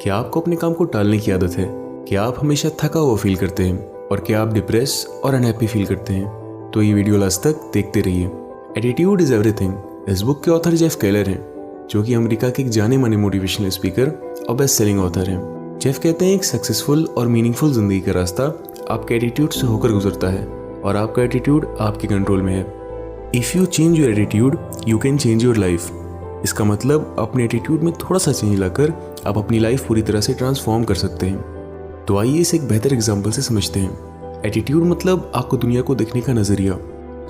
क्या आपको अपने काम को टालने की आदत है? क्या आप हमेशा थका हुआ फील करते हैं? और क्या आप डिप्रेस और अनहैप्पी फील करते हैं? तो ये वीडियो लास्ट तक देखते रहिए। एटीट्यूड इज एवरीथिंग इस बुक के ऑथर जेफ केलर हैं, जो कि अमेरिका के एक जाने माने मोटिवेशनल स्पीकर और बेस्ट सेलिंग ऑथर हैं। जेफ कहते हैं एक सक्सेसफुल और मीनिंगफुल जिंदगी का रास्ता आपके एटीट्यूड से होकर गुजरता है और आपका एटीट्यूड आपके कंट्रोल में है। If you change your attitude you can change your life. इसका मतलब अपने एटीट्यूड में थोड़ा सा चेंज लाकर आप अपनी लाइफ पूरी तरह से ट्रांसफॉर्म कर सकते हैं। तो आइए इसे एक बेहतर एग्जाम्पल से समझते हैं। एटीट्यूड मतलब आपको दुनिया को देखने का नज़रिया।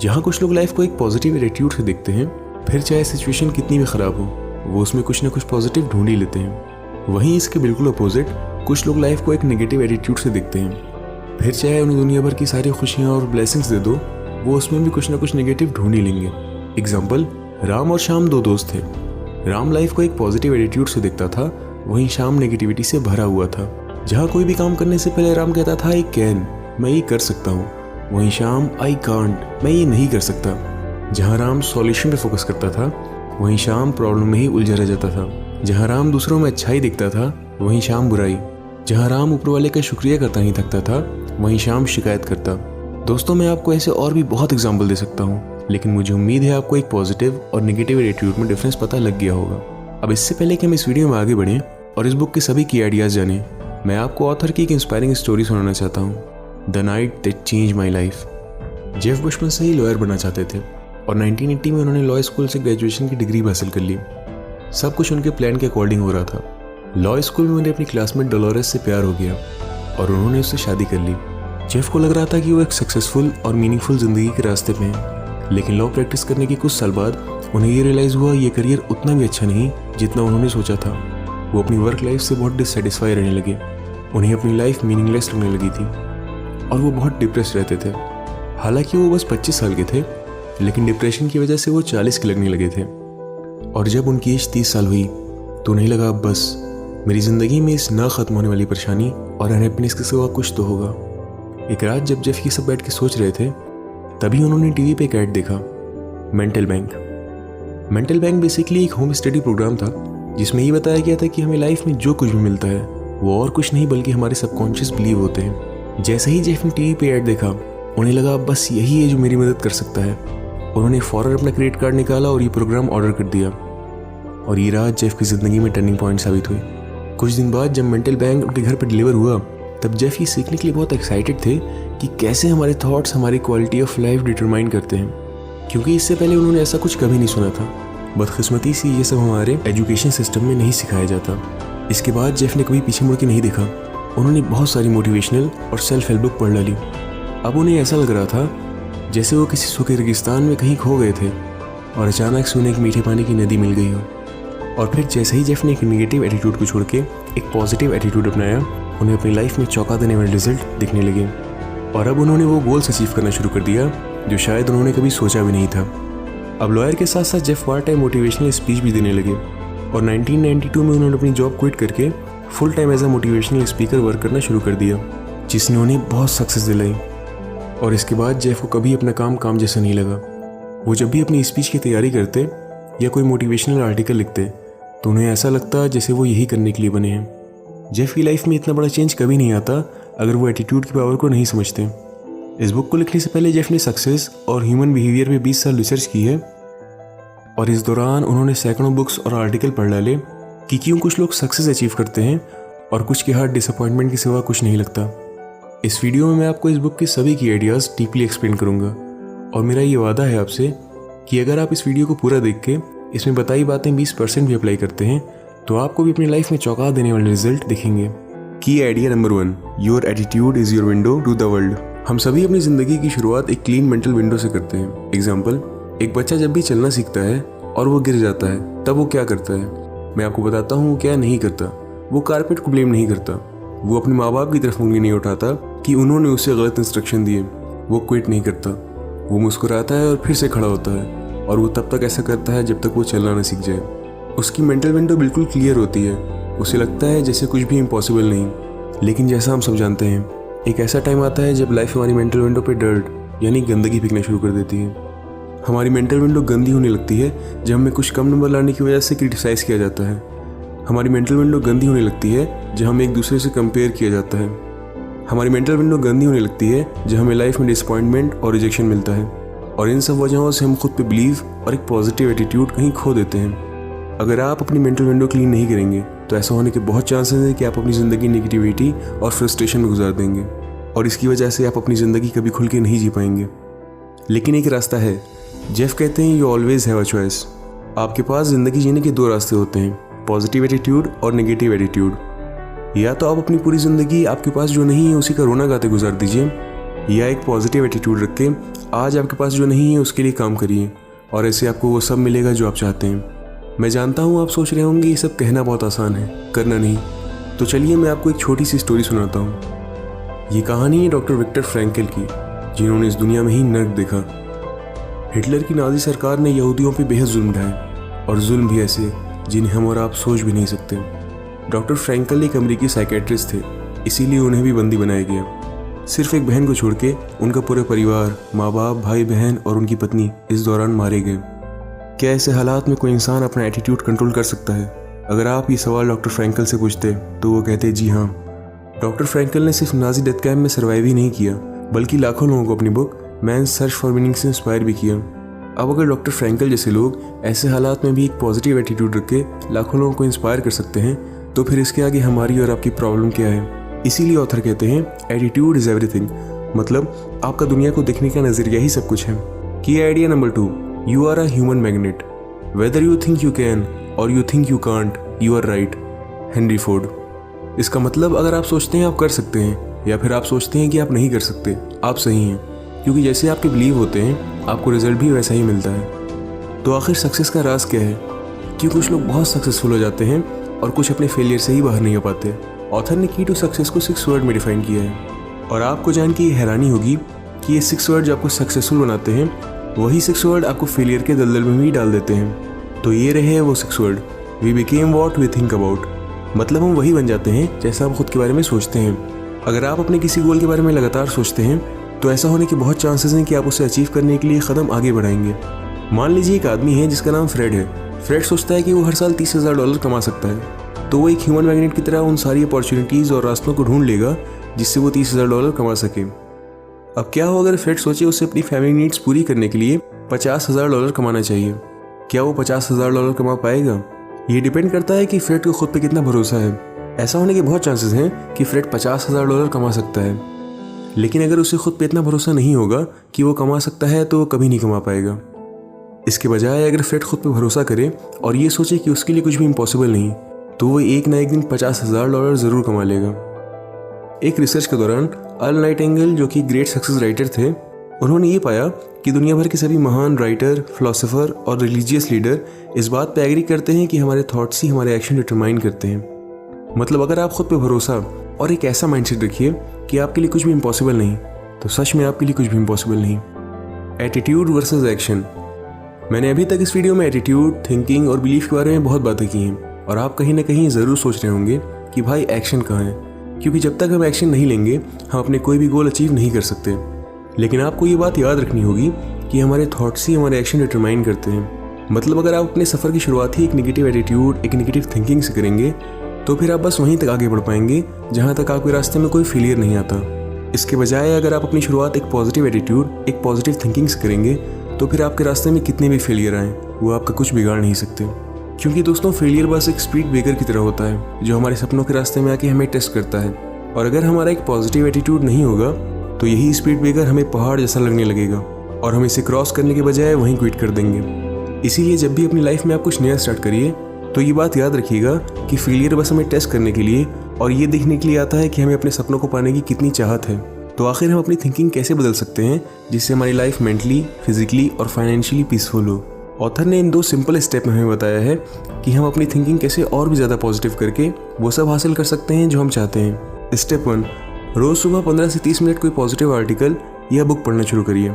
जहाँ कुछ लोग लाइफ को एक पॉजिटिव एटीट्यूड से देखते हैं, फिर चाहे सिचुएशन कितनी भी ख़राब हो वो उसमें कुछ ना कुछ पॉजिटिव ढूंढ ही लेते हैं। वहीं इसके बिल्कुल अपोजिट कुछ लोग लाइफ को एक नेगेटिव एटीट्यूड से देखते हैं, फिर चाहे उन्हें दुनिया भर की सारी खुशियाँ और ब्लेसिंग्स दे दो वो उसमें भी कुछ ना कुछ नेगेटिव ढूंढ ही लेंगे। एग्जाम्पल, राम और श्याम दो दोस्त थे। राम लाइफ को एक पॉजिटिव एटीट्यूड से देखता था, वहीं श्याम नेगेटिविटी से भरा हुआ था। जहाँ कोई भी काम करने से पहले राम कहता था आई कैन, मैं ये कर सकता हूँ, वहीं श्याम आई कांट, मैं ये नहीं कर सकता। जहाँ राम सॉल्यूशन पे फोकस करता था वहीं श्याम प्रॉब्लम में ही उलझा रह जाता था। जहाँ राम दूसरों में अच्छाई दिखता था वहीं श्याम बुराई। जहाँ राम ऊपर वाले का शुक्रिया करता नहीं थकता था वहीं श्याम शिकायत करता। दोस्तों, मैं आपको ऐसे और भी बहुत एग्जाम्पल दे सकता हूँ, लेकिन मुझे उम्मीद है आपको एक पॉजिटिव और नेगेटिव एटीट्यूड में डिफरेंस पता लग गया होगा। अब इससे पहले कि हम इस वीडियो में आगे बढ़ें और इस बुक के सभी की आइडियाज़ जानें, मैं आपको ऑथर की एक इंस्पायरिंग स्टोरी सुनाना चाहता हूँ, the night that change my life. Jeff बचपन से ही लॉयर बनना चाहते थे और 1980 में उन्होंने लॉ स्कूल से ग्रेजुएशन की डिग्री हासिल कर ली। सब कुछ उनके प्लान के अकॉर्डिंग हो रहा था। लॉ स्कूल में उन्हें अपनी क्लासमेट डोलोरेस से प्यार हो गया और उन्होंने उससे शादी कर ली। जेफ को लग रहा था कि वो एक सक्सेसफुल और मीनिंगफुल ज़िंदगी के रास्ते पे हैं, लेकिन लॉ प्रैक्टिस करने के कुछ साल बाद उन्हें ये रियलाइज़ हुआ ये करियर उतना भी अच्छा नहीं जितना उन्होंने सोचा था। वो अपनी वर्क लाइफ से बहुत डिससेटिस्फाई रहने लगे। उन्हें अपनी लाइफ मीनिंगलेस लगने लगी थी और वो बहुत डिप्रेस रहते थे। हालांकि वो बस 25 साल के थे, लेकिन डिप्रेशन की वजह से वो 40 के लगने लगे थे। और जब उनकी एज 30 साल हुई तो उन्हें लगा बस मेरी ज़िंदगी में इस ना ख़त्म होने वाली परेशानी और अनहैप्पीनेस के सिवा कुछ तो होगा। एक रात जब जेफ ये सब बैठ के सोच रहे थे, तभी उन्होंने टीवी पे एक ऐड देखा, mental bank. Mental bank basically एक होम स्टडी प्रोग्राम था जिसमें ये बताया गया था कि हमें लाइफ में जो कुछ भी मिलता है वो और कुछ नहीं बल्कि हमारे सबकॉन्शियस बिलीव होते हैं। जैसे ही जेफ ने टीवी पे ऐड देखा उन्हें लगा बस यही है जो मेरी मदद कर सकता है। उन्होंने फ़ौरन अपना क्रेडिट कार्ड निकाला और ये प्रोग्राम ऑर्डर कर दिया। और ये रात जेफ की ज़िंदगी में टर्निंग पॉइंट साबित हुई। कुछ दिन बाद जब मेंटल बैंक उनके घर पर डिलीवर हुआ तब जेफ ये सीखने के लिए बहुत एक्साइटेड थे कि कैसे हमारे थॉट्स हमारी क्वालिटी ऑफ लाइफ डिटरमाइन करते हैं, क्योंकि इससे पहले उन्होंने ऐसा कुछ कभी नहीं सुना था। बदकिस्मती से ये सब हमारे एजुकेशन सिस्टम में नहीं सिखाया जाता। इसके बाद जेफ ने कभी पीछे मुड़ के नहीं देखा। उन्होंने बहुत सारी मोटिवेशनल और सेल्फ हेल्प बुक पढ़ डाली। अब उन्हें ऐसा लग रहा था जैसे वो किसी सूखे रेगिस्तान में कहीं खो गए थे और अचानक से उन्हें एक मीठे पानी की नदी मिल गई हो। और फिर जैसे ही जेफ ने एक नेगेटिव एटीट्यूड को छोड़ के एक पॉजिटिव एटीट्यूड अपनाया, उन्हें अपनी लाइफ में चौंका देने वाले रिजल्ट दिखने लगे। और अब उन्होंने वो गोल्स अचीव करना शुरू कर दिया जो शायद उन्होंने कभी सोचा भी नहीं था। अब लॉयर के साथ साथ Jeff part time motivational speech भी देने लगे और 1992 में उन्होंने अपनी जॉब क्विट करके full time as a motivational speaker work करना शुरू कर दिया, जिसने उन्हें बहुत सक्सेस दिलाई। और इसके बाद जेफ को कभी अपना काम जैसा नहीं लगा। वो जब भी अपनी स्पीच की तैयारी करते या कोई मोटिवेशनल आर्टिकल लिखते तो उन्हें ऐसा लगता जैसे वो यही करने के लिए बने हैं। जेफ की लाइफ में इतना बड़ा चेंज कभी नहीं आता अगर वो एटीट्यूड की पावर को नहीं समझते। इस बुक को लिखने से पहले जेफ ने सक्सेस और ह्यूमन बिहेवियर में 20 साल रिसर्च की है और इस दौरान उन्होंने सैकड़ों बुक्स और आर्टिकल पढ़ डाले कि क्यों कुछ लोग सक्सेस अचीव करते हैं और कुछ के हाथ डिसअपॉइंटमेंट के सिवा कुछ नहीं लगता। इस वीडियो में मैं आपको इस बुक की सभी की आइडियाज़ डीपली एक्सप्लेन करूँगा और मेरा ये वादा है आपसे कि अगर आप इस वीडियो को पूरा देख के इसमें बताई बातें 20% भी अप्लाई करते हैं तो आपको भी अपनी लाइफ में चौंका देने वाले रिजल्ट दिखेंगे। की idea number 1, your attitude is your window to the world. हम सभी अपनी ज़िंदगी की शुरुआत एक क्लीन मेंटल विंडो से करते हैं। एग्जाम्पल, एक बच्चा जब भी चलना सीखता है और वो गिर जाता है तब वो क्या करता है? मैं आपको बताता हूँ क्या नहीं करता। वो कारपेट को ब्लेम नहीं करता, वो अपने माँ बाप की तरफ उंगली नहीं उठाता कि उन्होंने उसे गलत इंस्ट्रक्शन दिए। वो क्विट नहीं करता, वो मुस्कुराता है और फिर से खड़ा होता है और वो तब तक ऐसा करता है जब तक वो चलना न सीख जाए। उसकी मेंटल विंडो बिल्कुल क्लियर होती है। उसे लगता है जैसे कुछ भी इम्पॉसिबल नहीं। लेकिन जैसा हम सब जानते हैं, एक ऐसा टाइम आता है जब लाइफ हमारी मेंटल विंडो पे डर्ट यानी गंदगी फेंकना शुरू कर देती है। हमारी मेंटल विंडो गंदी होने लगती है जब हमें कुछ कम नंबर लाने की वजह से क्रिटिसाइज़ किया जाता है। हमारी मेंटल विंडो गंदी होने लगती है जब हमें एक दूसरे से कंपेयर किया जाता है। हमारी मेंटल विंडो गंदी होने लगती है जब हमें लाइफ में डिसअपॉइंटमेंट और रिजेक्शन मिलता है, और इन सब वजहों से हम खुद पे बिलीव और एक पॉजिटिव एटीट्यूड कहीं खो देते हैं। अगर आप अपनी मेंटल विंडो क्लीन नहीं करेंगे तो ऐसा होने के बहुत चांसेस हैं कि आप अपनी ज़िंदगी नेगेटिविटी और फ्रस्ट्रेशन में गुजार देंगे, और इसकी वजह से आप अपनी ज़िंदगी कभी खुल के नहीं जी पाएंगे। लेकिन एक रास्ता है। जेफ कहते हैं you always have a choice. आपके पास ज़िंदगी जीने के दो रास्ते होते हैं, पॉजिटिव एटीट्यूड और नेगेटिव एटीट्यूड। या तो आप अपनी पूरी ज़िंदगी आपके पास जो नहीं है उसी का रोना गाते गुजार दीजिए, या एक पॉजिटिव एटीट्यूड रख के आज आपके पास जो नहीं है उसके लिए काम करिए, और ऐसे आपको वो सब मिलेगा जो आप चाहते हैं। मैं जानता हूँ आप सोच रहे होंगे ये सब कहना बहुत आसान है, करना नहीं। तो चलिए मैं आपको एक छोटी सी स्टोरी सुनाता हूँ। ये कहानी है डॉक्टर विक्टर फ्रैंकल की, जिन्होंने इस दुनिया में ही नर्क देखा। हिटलर की नाज़ी सरकार ने यहूदियों पे बेहद जुल्म ढाए, और जुल्म भी ऐसे जिन्हें हम और आप सोच भी नहीं सकते। डॉक्टर फ्रैंकल एक अमेरिकी साइकेट्रिस्ट थे, इसीलिए उन्हें भी बंदी बनाया गया। सिर्फ एक बहन को छोड़ के उनका पूरे परिवार, माँ बाप, भाई बहन और उनकी पत्नी इस दौरान मारे गए। क्या ऐसे हालात में कोई इंसान अपना एटीट्यूड कंट्रोल कर सकता है? अगर आप ये सवाल डॉक्टर फ्रैंकल से पूछते तो वो कहते जी हाँ। डॉक्टर फ्रैंकल ने सिर्फ नाज़ी डेथ कैंप में सर्वाइव ही नहीं किया, बल्कि लाखों लोगों को अपनी book man's search for meaning से इंस्पायर भी किया। अब अगर डॉक्टर फ्रैंकल जैसे लोग ऐसे हालात में भी एक पॉजिटिव एटीट्यूड रख के लाखों लोगों को इंस्पायर कर सकते हैं, तो फिर इसके आगे हमारी और आपकी प्रॉब्लम क्या है? इसीलिए ऑथर कहते हैं एटीट्यूड इज एवरीथिंग, मतलब आपका दुनिया को देखने का नजरिया ही सब कुछ है। की idea number 2, you are a human magnet, whether you think you can और you think you can't, you are right. Henry Ford. इसका मतलब अगर आप सोचते हैं आप कर सकते हैं, या फिर आप सोचते हैं कि आप नहीं कर सकते, आप सही हैं, क्योंकि जैसे आपके बिलीव होते हैं आपको रिजल्ट भी वैसा ही मिलता है। तो आखिर सक्सेस का राज क्या है? क्यों कुछ लोग बहुत सक्सेसफुल हो जाते हैं और कुछ अपने फेलियर से ही बाहर नहीं आ पाते? ऑथर ने की टू सक्सेस को 6 वर्ड में डिफाइन किया है, और आपको जान के ये हैरानी होगी कि ये 6 वर्ड जो आपको सक्सेसफुल बनाते हैं वही 6 वर्ड आपको फेलियर के दलदल में भी डाल देते हैं। तो ये रहे वो 6 word, we became what we think about. मतलब हम वही बन जाते हैं जैसा हम खुद के बारे में सोचते हैं। अगर आप अपने किसी गोल के बारे में लगातार सोचते हैं तो ऐसा होने के बहुत चांसेस हैं कि आप उसे अचीव करने के लिए कदम आगे बढ़ाएंगे। मान लीजिए एक आदमी है जिसका नाम फ्रेड है। फ्रेड सोचता है कि वो हर साल $30,000 कमा सकता है, तो वो एक ह्यूमन मैग्नेट की तरह उन सारी अपॉर्चुनिटीज़ और रास्तों को ढूंढ लेगा जिससे वो $30,000 कमा सके। अब क्या हो अगर फ्रेड सोचे उसे अपनी फैमिली नीड्स पूरी करने के लिए $50,000 कमाना चाहिए? क्या वो $50,000 कमा पाएगा? ये डिपेंड करता है कि फ्रेड को खुद पे कितना भरोसा है। ऐसा होने के बहुत चांसेस हैं कि फ्रेड $50,000 कमा सकता है, लेकिन अगर उसे खुद पे इतना भरोसा नहीं होगा कि वो कमा सकता है तो वो कभी नहीं कमा पाएगा। इसके बजाय अगर फ्रेड खुद पे भरोसा करे और ये सोचे कि उसके लिए कुछ भी इम्पॉसिबल नहीं, तो वो एक ना एक दिन $50,000 ज़रूर कमा लेगा। एक रिसर्च के दौरान अर्ल नाइटिंगेल, जो कि ग्रेट सक्सेस राइटर थे, उन्होंने ये पाया कि दुनिया भर के सभी महान राइटर, फिलोसोफर और रिलीजियस लीडर इस बात पे एग्री करते हैं कि हमारे थॉट्स ही हमारे एक्शन डिटरमाइन करते हैं। मतलब अगर आप खुद पे भरोसा और एक ऐसा माइंडसेट रखिए कि आपके लिए कुछ भी इम्पॉसिबल नहीं, तो सच में आपके लिए कुछ भी इम्पॉसिबल नहीं। Attitude versus action. मैंने अभी तक इस वीडियो में एटीट्यूड, थिंकिंग और बिलीफ के बारे में बहुत बातें की हैं, और आप कहीं ना कहीं ज़रूर सोच रहे होंगे कि भाई एक्शन कहाँ है, क्योंकि जब तक हम एक्शन नहीं लेंगे हम अपने कोई भी गोल अचीव नहीं कर सकते। लेकिन आपको ये बात याद रखनी होगी कि हमारे थॉट्स ही हमारे एक्शन डिटरमाइन करते हैं। मतलब अगर आप अपने सफ़र की शुरुआत ही एक नेगेटिव एटीट्यूड, एक नेगेटिव थिंकिंग से करेंगे, तो फिर आप बस वहीं तक आगे बढ़ पाएंगे जहाँ तक आपके रास्ते में कोई फेलियर नहीं आता। इसके बजाय अगर आप अपनी शुरुआत एक पॉजिटिव एटीट्यूड, एक पॉजिटिव थिंकिंग से करेंगे, तो फिर आपके रास्ते में कितने भी फेलियर आएँ वो आपका कुछ बिगाड़ नहीं सकते। क्योंकि दोस्तों फेलियर बस एक स्पीड ब्रेकर की तरह होता है जो हमारे सपनों के रास्ते में आके हमें टेस्ट करता है, और अगर हमारा एक पॉजिटिव एटीट्यूड नहीं होगा तो यही स्पीड ब्रेकर हमें पहाड़ जैसा लगने लगेगा और हम इसे क्रॉस करने के बजाय वहीं क्विट कर देंगे। इसीलिए जब भी अपनी लाइफ में आप कुछ नया स्टार्ट करिए तो ये बात याद रखिएगा कि फेलियर बस हमें टेस्ट करने के लिए और ये देखने के लिए आता है कि हमें अपने सपनों को पाने की कितनी चाहत है। तो आखिर हम अपनी थिंकिंग कैसे बदल सकते हैं जिससे हमारी लाइफ मेंटली, फिजिकली और फाइनेंशियली पीसफुल हो? ऑथर ने इन 2 सिंपल स्टेप में हमें बताया है कि हम अपनी थिंकिंग कैसे और भी ज़्यादा पॉजिटिव करके वो सब हासिल कर सकते हैं जो हम चाहते हैं। स्टेप 1, रोज़ सुबह 15 से 30 मिनट कोई पॉजिटिव आर्टिकल या बुक पढ़ना शुरू करिए।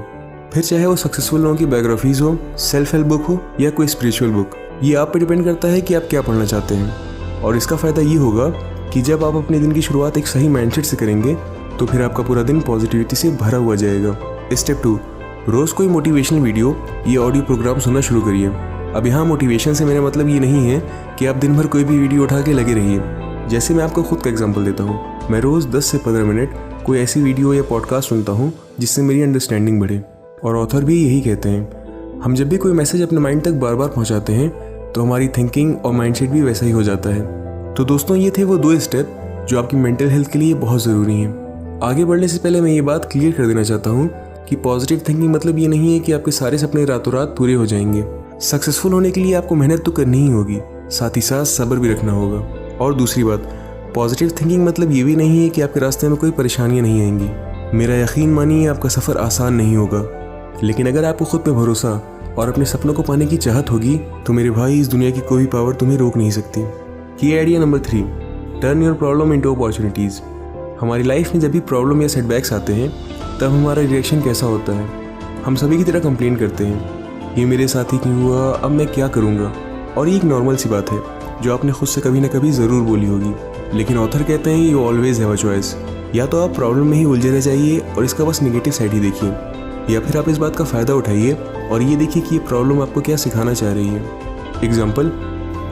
फिर चाहे वो सक्सेसफुल लोगों की बायोग्राफीज हो, सेल्फ हेल्प बुक हो या कोई स्पिरिचुअल बुक, ये आप पे डिपेंड करता है कि आप क्या पढ़ना चाहते हैं। और इसका फ़ायदा ये होगा कि जब आप अपने दिन की शुरुआत एक सही माइंडसेट से करेंगे तो फिर आपका पूरा दिन पॉजिटिविटी से भरा हुआ जाएगा। स्टेप 2, रोज़ कोई मोटिवेशनल वीडियो या ऑडियो प्रोग्राम सुनना शुरू करिए। अब यहाँ मोटिवेशन से मेरा मतलब ये नहीं है कि आप दिन भर कोई भी वीडियो उठा के लगे रहिए। जैसे मैं आपको खुद का एग्जांपल देता हूँ, मैं रोज़ 10 से 15 मिनट कोई ऐसी वीडियो या पॉडकास्ट सुनता हूँ जिससे मेरी अंडरस्टैंडिंग बढ़े। और ऑथर भी यही कहते हैं, हम जब भी कोई मैसेज अपने माइंड तक बार बार पहुँचाते हैं तो हमारी थिंकिंग और माइंडसेट भी वैसा ही हो जाता है। तो दोस्तों, ये थे वो 2 स्टेप जो आपकी मेंटल हेल्थ के लिए बहुत ज़रूरी हैं। आगे बढ़ने से पहले मैं ये बात क्लियर कर देना चाहता हूँ कि पॉजिटिव थिंकिंग मतलब ये नहीं है कि आपके सारे सपने रातों रात पूरे हो जाएंगे। सक्सेसफुल होने के लिए आपको मेहनत तो करनी ही होगी, साथ ही साथ सब्र भी रखना होगा। और दूसरी बात, पॉजिटिव थिंकिंग मतलब ये भी नहीं है कि आपके रास्ते में कोई परेशानियाँ नहीं आएंगी। मेरा यकीन मानिए, आपका सफ़र आसान नहीं होगा, लेकिन अगर आपको खुद पे भरोसा और अपने सपनों को पाने की चाहत होगी तो मेरे भाई, इस दुनिया की कोई पावर तुम्हें रोक नहीं सकती। की idea number 3, turn your problem into opportunities. हमारी लाइफ में जब भी प्रॉब्लम या सेटबैक्स आते हैं तब हमारा रिएक्शन कैसा होता है? हम सभी की तरह कंप्लेन करते हैं, ये मेरे साथ ही क्यों हुआ, अब मैं क्या करूँगा। और ये एक नॉर्मल सी बात है जो आपने खुद से कभी ना कभी ज़रूर बोली होगी। लेकिन ऑथर कहते हैं, you always have a choice. या तो आप प्रॉब्लम में ही उलझे रह जाइए और इसका बस नेगेटिव साइड ही देखिए, या फिर आप इस बात का फ़ायदा उठाइए और ये देखिए कि ये प्रॉब्लम आपको क्या सिखाना चाह रही है। एग्जाम्पल,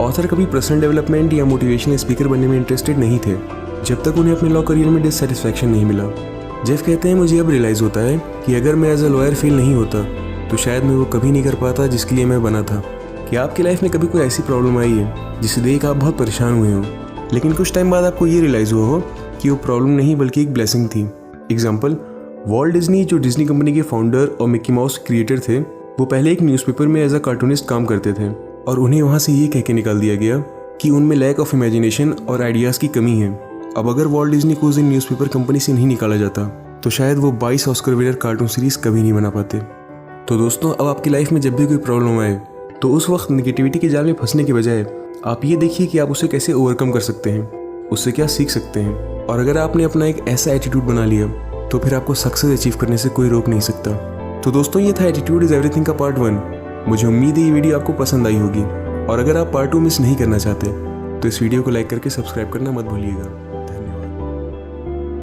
ऑथर कभी पर्सनल डेवलपमेंट या मोटिवेशनल स्पीकर बनने में इंटरेस्टेड नहीं थे जब तक उन्हें अपने लॉ करियर में डिससेटिस्फैक्शन नहीं मिला। जेफ कहते हैं, मुझे अब रियलाइज़ होता है कि अगर मैं एज अ लॉयर फेल नहीं होता तो शायद मैं वो कभी नहीं कर पाता जिसके लिए मैं बना था। क्या आपकी लाइफ में कभी कोई ऐसी प्रॉब्लम आई है जिसे देख आप बहुत परेशान हुए हो, लेकिन कुछ टाइम बाद आपको ये रियलाइज़ हुआ हो कि वो प्रॉब्लम नहीं बल्कि एक ब्लेसिंग थी? एग्जाम्पल, वॉल्ट डिज्नी, जो डिज्नी कंपनी के फाउंडर और मिक्की माउस क्रिएटर थे, वो पहले एक न्यूज़पेपर में एज अ कार्टूनिस्ट काम करते थे और उन्हें वहाँ से ये कह के निकाल दिया गया कि उनमें लैक ऑफ इमेजिनेशन और आइडियाज़ की कमी है। अब अगर वॉल्ट डिज्नी को उस दिन न्यूज़पेपर कंपनी से नहीं निकाला जाता तो शायद वो 22 ऑस्कर विनर कार्टून सीरीज़ कभी नहीं बना पाते। तो दोस्तों, अब आपकी लाइफ में जब भी कोई प्रॉब्लम आए तो उस वक्त नेगेटिविटी के जाल में फंसने के बजाय आप ये देखिए कि आप उसे कैसे ओवरकम कर सकते हैं, उससे क्या सीख सकते हैं। और अगर आपने अपना एक ऐसा एटीट्यूड बना लिया तो फिर आपको सक्सेस अचीव करने से कोई रोक नहीं सकता। तो दोस्तों, ये था एटीट्यूड इज़ एवरीथिंग का पार्ट 1। मुझे उम्मीद है ये वीडियो आपको पसंद आई होगी, और अगर आप पार्ट 2 मिस नहीं करना चाहते तो इस वीडियो को लाइक करके सब्सक्राइब करना मत भूलिएगा।